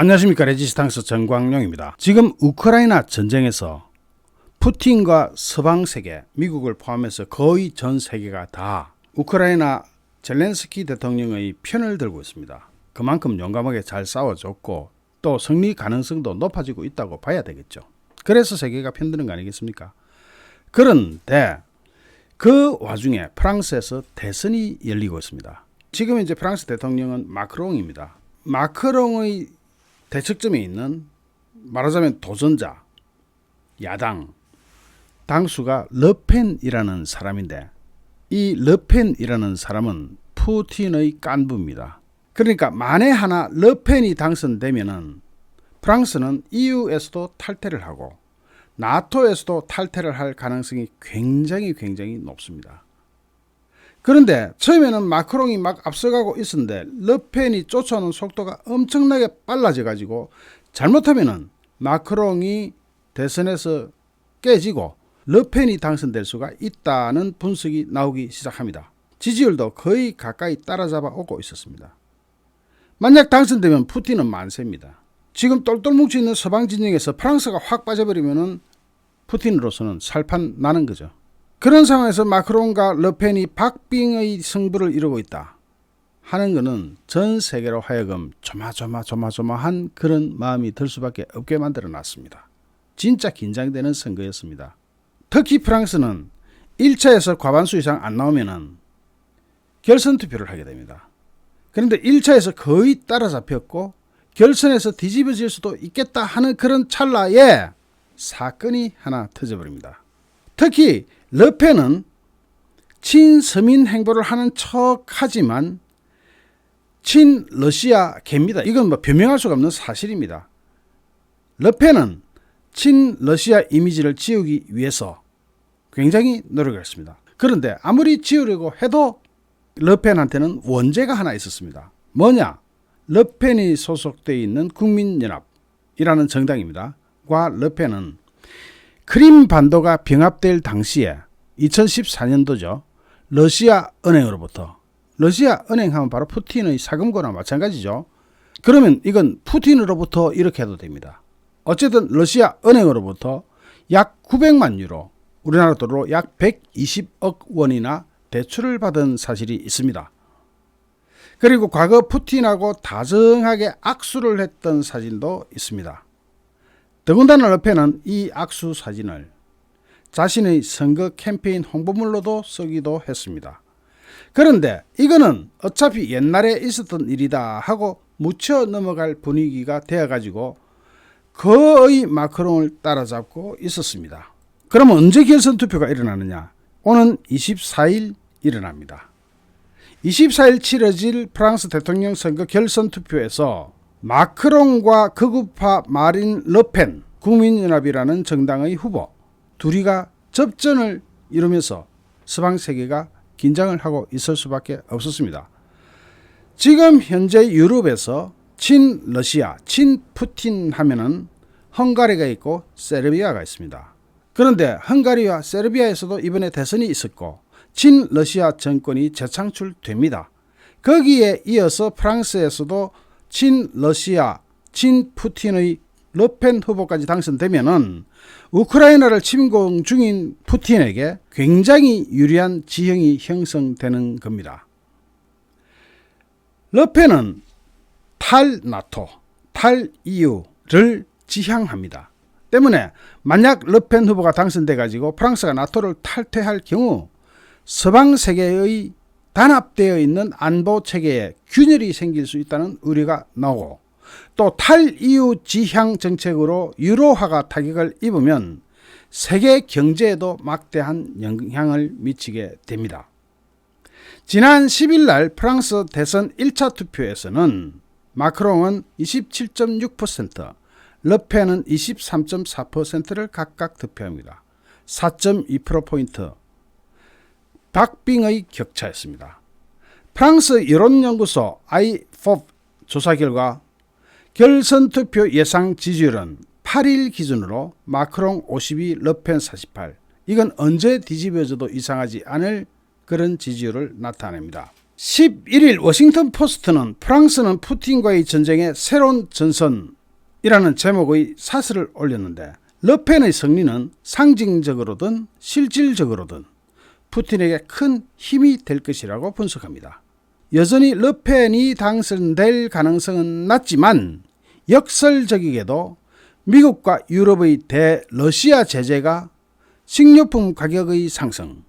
안녕하십니까. 레지스탕스 정광용입니다. 지금 우크라이나 전쟁에서 푸틴과 서방 세계, 미국을 포함해서 거의 전 세계가 다 우크라이나 젤렌스키 대통령의 편을 들고 있습니다. 그만큼 용감하게 잘 싸워줬고 또 승리 가능성도 높아지고 있다고 봐야 되겠죠. 그래서 세계가 편드는 거 아니겠습니까? 그런데 그 와중에 프랑스에서 대선이 열리고 있습니다. 지금 이제 프랑스 대통령은 마크롱입니다. 마크롱의 대척점에 있는 말하자면 도전자, 야당, 당수가 르펜이라는 사람인데 이 르펜이라는 사람은 푸틴의 깐부입니다. 그러니까 만에 하나 르펜이 당선되면은 프랑스는 EU에서도 탈퇴를 하고 나토에서도 탈퇴를 할 가능성이 굉장히 높습니다. 그런데 처음에는 마크롱이 막 앞서가고 있었는데 르펜이 쫓아오는 속도가 엄청나게 빨라져 가지고 잘못하면은 마크롱이 대선에서 깨지고 르펜이 당선될 수가 있다는 분석이 나오기 시작합니다. 지지율도 거의 가까이 따라잡아 오고 있었습니다. 만약 당선되면 푸틴은 만세입니다. 지금 똘똘 뭉쳐있는 서방 진영에서 프랑스가 확 빠져버리면은 푸틴으로서는 살판 나는 거죠. 그런 상황에서 마크롱과 르펜이 박빙의 승부를 이루고 있다 하는 것은 전 세계로 하여금 조마조마한 그런 마음이 들 수밖에 없게 만들어 놨습니다. 진짜 긴장되는 선거였습니다. 특히 프랑스는 1차에서 과반수 이상 안 나오면은 결선 투표를 하게 됩니다. 그런데 1차에서 거의 따라잡혔고 결선에서 뒤집어질 수도 있겠다 하는 그런 찰나에 사건이 하나 터져버립니다. 특히 르펜은 친서민 행보를 하는 척하지만 친러시아계입니다. 이건 뭐 변명할 수가 없는 사실입니다. 르펜은 친러시아 이미지를 지우기 위해서 굉장히 노력을 했습니다. 그런데 아무리 지우려고 해도 르펜한테는 원죄가 하나 있었습니다. 뭐냐? 르펜이 소속되어 있는 국민연합이라는 정당입니다. 과 르펜은 크림 반도가 병합될 당시에 2014년도죠. 러시아 은행으로부터, 러시아 은행 하면 바로 푸틴의 사금고나 마찬가지죠. 그러면 이건 푸틴으로부터 이렇게 해도 됩니다. 어쨌든 러시아 은행으로부터 약 900만 유로, 우리나라 돈으로 약 120억 원이나 대출을 받은 사실이 있습니다. 그리고 과거 푸틴하고 다정하게 악수를 했던 사진도 있습니다. 더군다나 르펜은 이 악수 사진을 자신의 선거 캠페인 홍보물로도 쓰기도 했습니다. 그런데 이거는 어차피 옛날에 있었던 일이다 하고 묻혀 넘어갈 분위기가 되어가지고 거의 마크롱을 따라잡고 있었습니다. 그럼 언제 결선 투표가 일어나느냐? 오는 24일 일어납니다. 24일 치러질 프랑스 대통령 선거 결선 투표에서 마크롱과 극우파 마린 르펜 국민연합이라는 정당의 후보 둘이가 접전을 이루면서 서방 세계가 긴장을 하고 있을 수밖에 없었습니다. 지금 현재 유럽에서 친러시아, 친푸틴 하면은 헝가리가 있고 세르비아가 있습니다. 그런데 헝가리와 세르비아에서도 이번에 대선이 있었고 친러시아 정권이 재창출됩니다. 거기에 이어서 프랑스에서도 친러시아, 친푸틴의 르펜 후보까지 당선되면은 우크라이나를 침공 중인 푸틴에게 굉장히 유리한 지형이 형성되는 겁니다. 르펜은 탈나토, 탈EU를 지향합니다. 때문에 만약 르펜 후보가 당선돼 가지고 프랑스가 나토를 탈퇴할 경우 서방 세계의 단합되어 있는 안보 체계에 균열이 생길 수 있다는 우려가 나오고 또 탈EU 지향 정책으로 유로화가 타격을 입으면 세계 경제에도 막대한 영향을 미치게 됩니다. 지난 10일 날 프랑스 대선 1차 투표에서는 마크롱은 27.6%, 르펜은 23.4%를 각각 득표합니다. 4.2%포인트 박빙의 격차였습니다. 프랑스 여론연구소 iFOP 조사 결과 결선 투표 예상 지지율은 8일 기준으로 마크롱 52, 르펜 48. 이건 언제 뒤집어져도 이상하지 않을 그런 지지율을 나타냅니다. 11일 워싱턴 포스트는 프랑스는 푸틴과의 전쟁의 새로운 전선이라는 제목의 사설을 올렸는데, 르펜의 승리는 상징적으로든 실질적으로든 푸틴에게 큰 힘이 될 것이라고 분석합니다. 여전히 르펜이 당선될 가능성은 낮지만 역설적이게도 미국과 유럽의 대러시아 제재가 식료품 가격의 상승,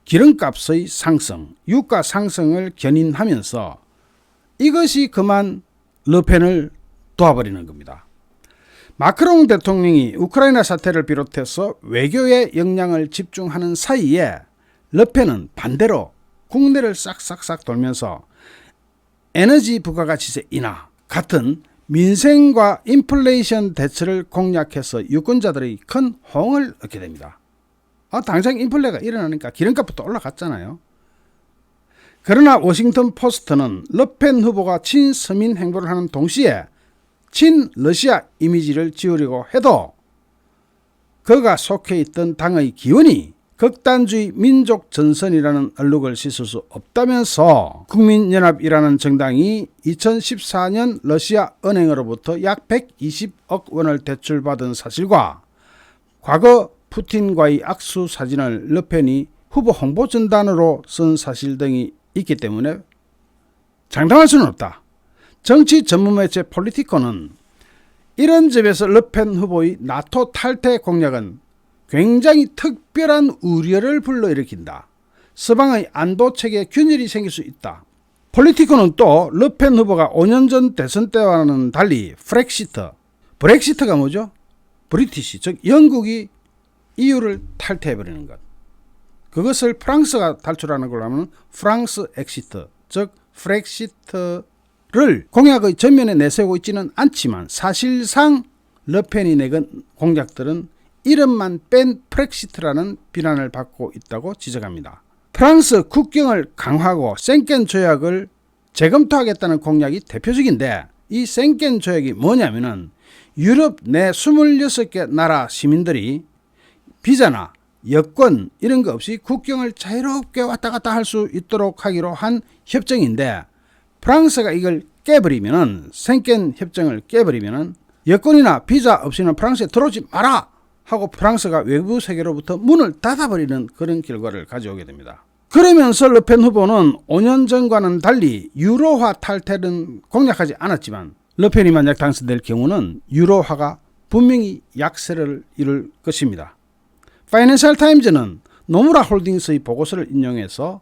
기름값의 상승, 유가 상승을 견인하면서 이것이 그만 르펜을 도와버리는 겁니다. 마크롱 대통령이 우크라이나 사태를 비롯해서 외교에 역량을 집중하는 사이에 르펜은 반대로 국내를 싹싹싹 돌면서 에너지 부가가치세 인하 같은 민생과 인플레이션 대처를 공략해서 유권자들의 큰 호응을 얻게 됩니다. 당장 인플레가 일어나니까 기름값부터 올라갔잖아요. 그러나 워싱턴 포스트는 르펜 후보가 친서민 행보를 하는 동시에 친러시아 이미지를 지우려고 해도 그가 속해 있던 당의 기운이 극단주의 민족 전선이라는 얼룩을 씻을 수 없다면서 국민연합이라는 정당이 2014년 러시아 은행으로부터 약 120억 원을 대출받은 사실과 과거 푸틴과의 악수 사진을 르펜이 후보 홍보전단으로 쓴 사실 등이 있기 때문에 장담할 수는 없다. 정치 전문매체 폴리티코는 이런 점에서 르펜 후보의 나토 탈퇴 공약은 굉장히 특별한 우려를 불러일으킨다. 서방의 안도체계에 균열이 생길 수 있다. 폴리티코는 또 르펜 후보가 5년 전 대선 때와는 달리 브렉시트가 뭐죠? 브리티시, 즉 영국이 EU를 탈퇴해버리는 것. 그것을 프랑스가 탈출하는 걸로 하면 프랑스 엑시트, 즉 프렉시트를 공약의 전면에 내세우고 있지는 않지만 사실상 르펜이 내건 공약들은 이름만 뺀 프렉시트라는 비난을 받고 있다고 지적합니다. 프랑스 국경을 강화하고 생겐 조약을 재검토하겠다는 공약이 대표적인데, 이 생겐 조약이 뭐냐면은 유럽 내 26개 나라 시민들이 비자나 여권 이런 거 없이 국경을 자유롭게 왔다 갔다 할 수 있도록 하기로 한 협정인데, 프랑스가 이걸 깨버리면은, 생겐 협정을 깨버리면은 여권이나 비자 없이는 프랑스에 들어오지 마라 하고 프랑스가 외부 세계로부터 문을 닫아버리는 그런 결과를 가져오게 됩니다. 그러면서 르펜 후보는 5년 전과는 달리 유로화 탈퇴는 공략하지 않았지만, 르펜이 만약 당선될 경우는 유로화가 분명히 약세를 이룰 것입니다. 파이낸셜 타임즈는 노무라 홀딩스의 보고서를 인용해서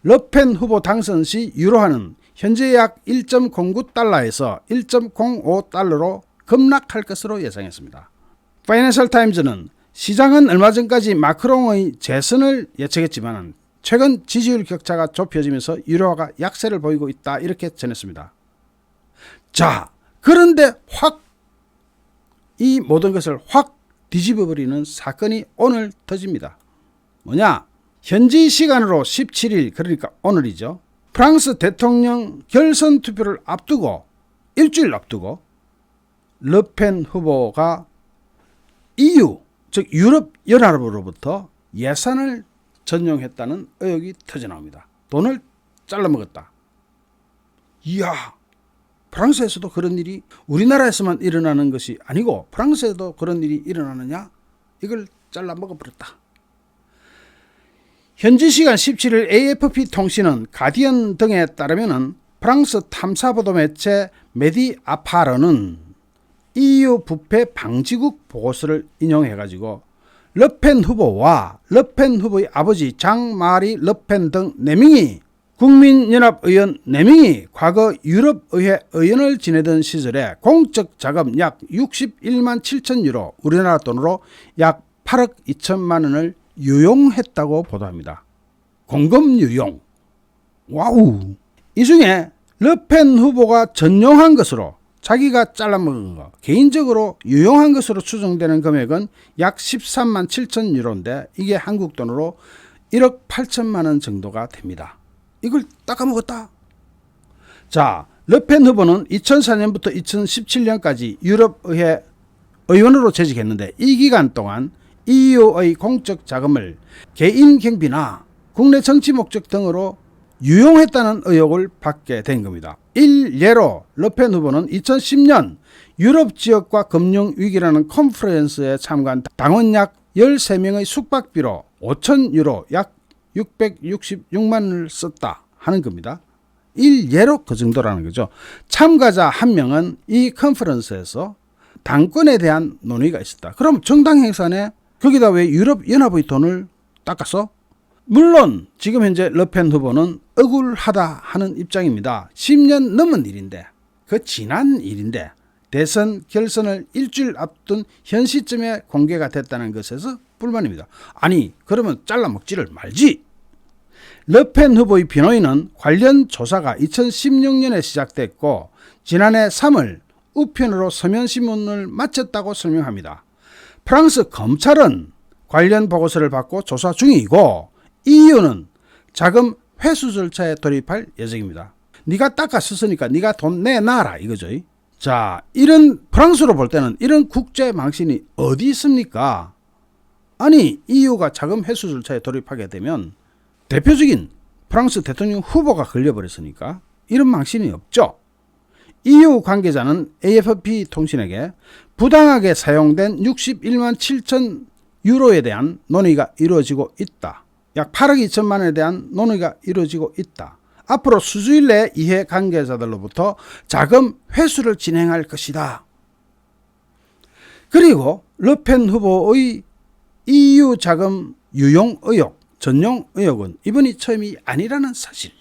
르펜 후보 당선 시 유로화는 현재 약 1.09달러에서 1.05달러로 급락할 것으로 예상했습니다. 파이낸셜 타임즈는 시장은 얼마 전까지 마크롱의 재선을 예측했지만 최근 지지율 격차가 좁혀지면서 유로화가 약세를 보이고 있다, 이렇게 전했습니다. 자, 그런데 이 모든 것을 확 뒤집어버리는 사건이 오늘 터집니다. 뭐냐? 현지 시간으로 17일, 그러니까 오늘이죠. 프랑스 대통령 결선 투표를 앞두고, 일주일 앞두고 르펜 후보가 EU, 즉 유럽 연합으로부터 예산을 전용했다는 의혹이 터져나옵니다. 돈을 잘라먹었다. 이야, 프랑스에서도 그런 일이 우리나라에서만 일어나는 것이 아니고 프랑스에도 그런 일이 일어나느냐? 이걸 잘라먹어버렸다. 현지 시간 17일 AFP 통신은 가디언 등에 따르면 프랑스 탐사보도 매체 메디아파르는 EU 부패 방지국 보고서를 인용해가지고 르펜 후보와 르펜 후보의 아버지 장마리 르펜 등 4명이 국민연합의원 4명이 과거 유럽의회 의원을 지내던 시절에 공적 자금 약 61만 7천 유로, 우리나라 돈으로 약 8억 2천만 원을 유용했다고 보도합니다. 공금 유용. 와우. 이 중에 르펜 후보가 전용한 것으로, 자기가 잘라먹은 거, 개인적으로 유용한 것으로 추정되는 금액은 약 13만 7천 유로인데 이게 한국 돈으로 1억 8천만 원 정도가 됩니다. 이걸 닦아먹었다. 자, 르펜 후보는 2004년부터 2017년까지 유럽의회 의원으로 재직했는데, 이 기간 동안 EU의 공적 자금을 개인 경비나 국내 정치 목적 등으로 유용했다는 의혹을 받게 된 겁니다. 일례로 르펜 후보는 2010년 유럽 지역과 금융 위기라는 컨퍼런스에 참가한 당원 약 13명의 숙박비로 5,000유로 약 666만 원을 썼다 하는 겁니다. 일례로 그 정도라는 거죠. 참가자 한 명은 이 컨퍼런스에서 당권에 대한 논의가 있었다. 그럼 정당 행사에 거기다 왜 유럽연합의 돈을 닦았어? 물론 지금 현재 르펜 후보는 억울하다 하는 입장입니다. 10년 넘은 일인데, 그 지난 일인데 대선 결선을 일주일 앞둔 현 시점에 공개가 됐다는 것에서 불만입니다. 아니 그러면 잘라먹지를 말지. 르펜 후보의 변호인은 관련 조사가 2016년에 시작됐고 지난해 3월 우편으로 서면신문을 마쳤다고 설명합니다. 프랑스 검찰은 관련 보고서를 받고 조사 중이고 EU는 자금 회수 절차에 돌입할 예정입니다. 네가 닦아 썼으니까 네가 돈 내놔라 이거죠. 자, 이런 프랑스로 볼 때는 이런 국제 망신이 어디 있습니까? 아니 EU가 자금 회수 절차에 돌입하게 되면 대표적인 프랑스 대통령 후보가 걸려버렸으니까 이런 망신이 없죠. EU 관계자는 AFP 통신에게 부당하게 사용된 61만 7천 유로에 대한 논의가 이루어지고 있다. 약 8억 2천만 원에 대한 논의가 이루어지고 있다. 앞으로 수주일 내 이해 관계자들로부터 자금 회수를 진행할 것이다. 그리고 르펜 후보의 EU 자금 유용 의혹, 전용 의혹은 이번이 처음이 아니라는 사실.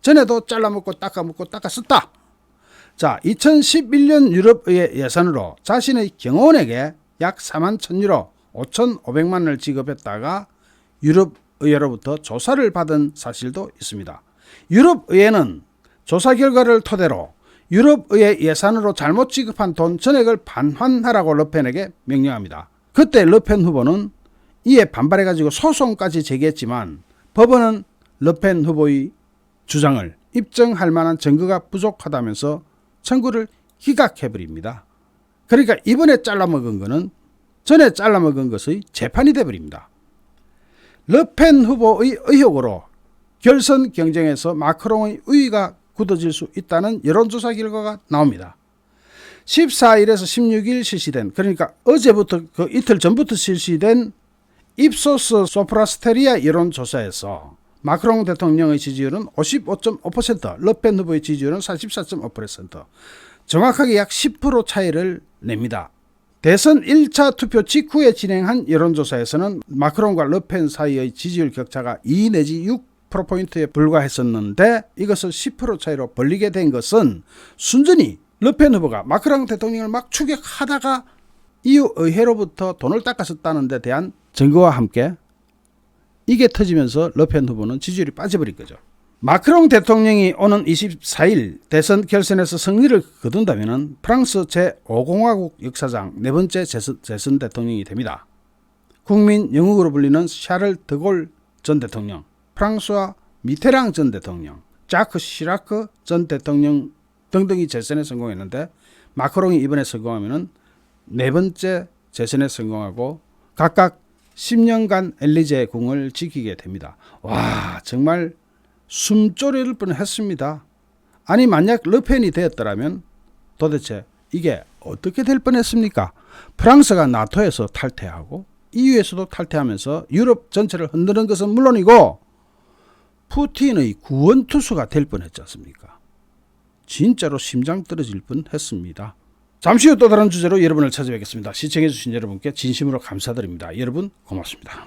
전에도 잘라먹고 닦아먹고 닦았었다. 자, 2011년 유럽의 예산으로 자신의 경호원에게 약 4만 1,000유로 5,500만 원을 지급했다가 유럽의회로부터 조사를 받은 사실도 있습니다. 유럽의회는 조사 결과를 토대로 유럽의회 예산으로 잘못 지급한 돈 전액을 반환하라고 르펜에게 명령합니다. 그때 르펜 후보는 이에 반발해가지고 소송까지 제기했지만 법원은 르펜 후보의 주장을 입증할 만한 증거가 부족하다면서 청구를 기각해버립니다. 그러니까 이번에 잘라먹은 것은 전에 잘라먹은 것의 재판이 돼버립니다. 르펜 후보의 의혹으로 결선 경쟁에서 마크롱의 우위가 굳어질 수 있다는 여론조사 결과가 나옵니다. 14일에서 16일 실시된, 그러니까 어제부터 그 이틀 전부터 실시된 입소스 소프라스테리아 여론조사에서 마크롱 대통령의 지지율은 55.5%, 르펜 후보의 지지율은 44.5%, 정확하게 약 10% 차이를 냅니다. 대선 1차 투표 직후에 진행한 여론조사에서는 마크롱과 르펜 사이의 지지율 격차가 2 내지 6%포인트에 불과했었는데 이것을 10% 차이로 벌리게 된 것은 순전히 르펜 후보가 마크롱 대통령을 막 추격하다가 EU 의회로부터 돈을 닦았었다는 데 대한 증거와 함께 이게 터지면서 르펜 후보는 지지율이 빠져버린 거죠. 마크롱 대통령이 오는 24일 대선 결선에서 승리를 거둔다면 프랑스 제5공화국 역사상 네 번째 재선 대통령이 됩니다. 국민 영웅으로 불리는 샤를 드골 전 대통령, 프랑스와 미테랑 전 대통령, 자크 시라크 전 대통령 등등이 재선에 성공했는데 마크롱이 이번에 성공하면 네 번째 재선에 성공하고 각각 10년간 엘리제 궁을 지키게 됩니다. 와, 정말 숨조릴 뻔했습니다. 아니 만약 르펜이 되었더라면 도대체 이게 어떻게 될 뻔했습니까? 프랑스가 나토에서 탈퇴하고 EU에서도 탈퇴하면서 유럽 전체를 흔드는 것은 물론이고 푸틴의 구원투수가 될 뻔했지 않습니까? 진짜로 심장 떨어질 뻔했습니다. 잠시 후 또 다른 주제로 여러분을 찾아뵙겠습니다. 시청해주신 여러분께 진심으로 감사드립니다. 여러분 고맙습니다.